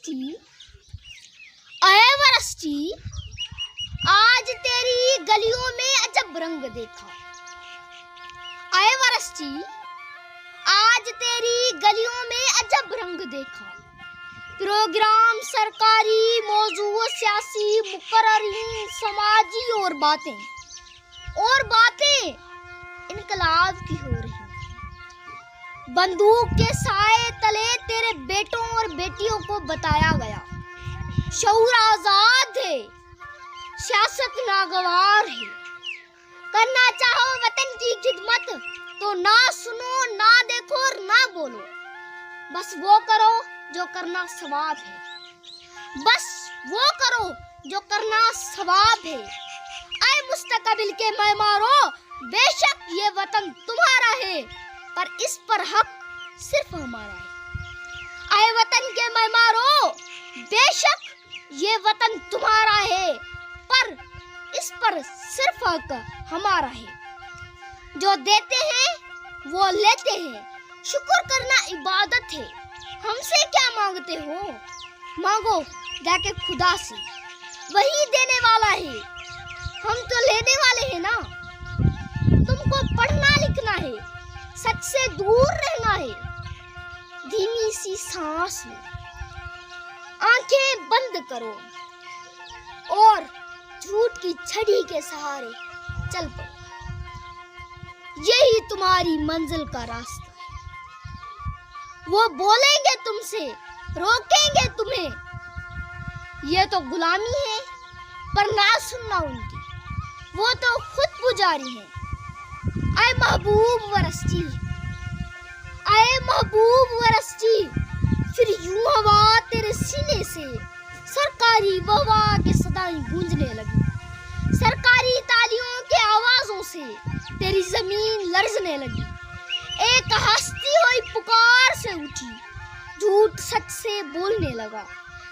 वरस्ती, अये वरस्ती, आज तेरी गलियों में अजब रंग देखा। अये वरस्ती, आज तेरी गलियों में अजब रंग देखा। प्रोग्राम सरकारी, मौजू सियासी, मुकर्ररीन, समाजी और बातें इनकलाब की हो रही। बंदूक के साए तले तेरे बेटों और बेटियों को बताया गया, शऊर आजाद है, सियासत नागवार है। करना चाहो वतन की खिदमत तो ना सुनो, ना देखो और ना बोलो, बस वो करो जो करना सवाब है, बस वो करो जो करना सवाब है। आए मुस्तकबिल के मेहमानो, बेशक ये वतन तुम्हारा है, पर इस पर हक सिर्फ हमारा है। आए वतन के मेहमानो, बेशक ये वतन तुम्हारा है, पर इस पर सिर्फ हक हमारा है। जो देते हैं वो लेते हैं, शुक्र करना इबादत है। हमसे क्या मांगते हो? मांगो जाके खुदा से, वही देने वाला है। हम तो लेने वाले हैं ना। तुमको पढ़ना लिखना है, सच से दूर रहना है। धीमी सी सांस लो, आंखें बंद करो और झूठ की छड़ी के सहारे चल पड़ो। यही तुम्हारी मंजिल का रास्ता है। वो बोलेंगे तुमसे, रोकेंगे तुम्हें, ये तो गुलामी है, पर ना सुनना उनकी, वो तो खुद पुजारी है। आए महबूब वरस्ती, आए महबूब वरस्ती, फिर यूं हवा तेरे सीने से सरकारी वाह के सदाएं गूंजने लगी। सरकारी तालियों के आवाजों से तेरी जमीन लरजने लगी। एक हंसती हुई पुकार से उठी, झूठ सच से बोलने लगा।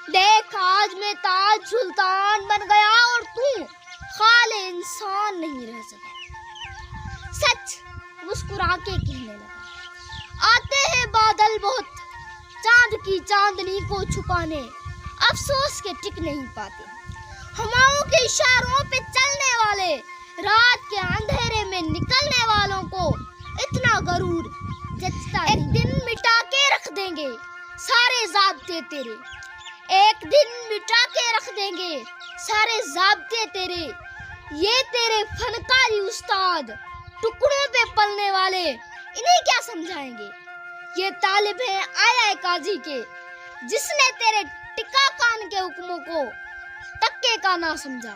देख आज मैं ताज सुल्तान बन गया और तू खाले इंसान नहीं रह सका। सच मुस्कुरा के कहने लगा। आते हैं बादल बहुत, चांद की चांदनी को छुपाने, अफसोस के टिक नहीं पाते। हवाओं के इशारों पे चलने वाले, रात के अंधेरे में निकलने वालों को इतना गरूर जचता नहीं। एक दिन मिटा के रख देंगे सारे ज़ाब्ते तेरे, एक दिन मिटा के रख देंगे सारे ज़ाब्ते तेरे। ये तेरे फनकारी उस्ताद, टुकड़ों पे पलने वाले, इन्हें क्या समझाएंगे? ये तालिब हैं आया काजी के, जिसने तेरे टिका कान के हुक्मों को तक्के का ना समझा।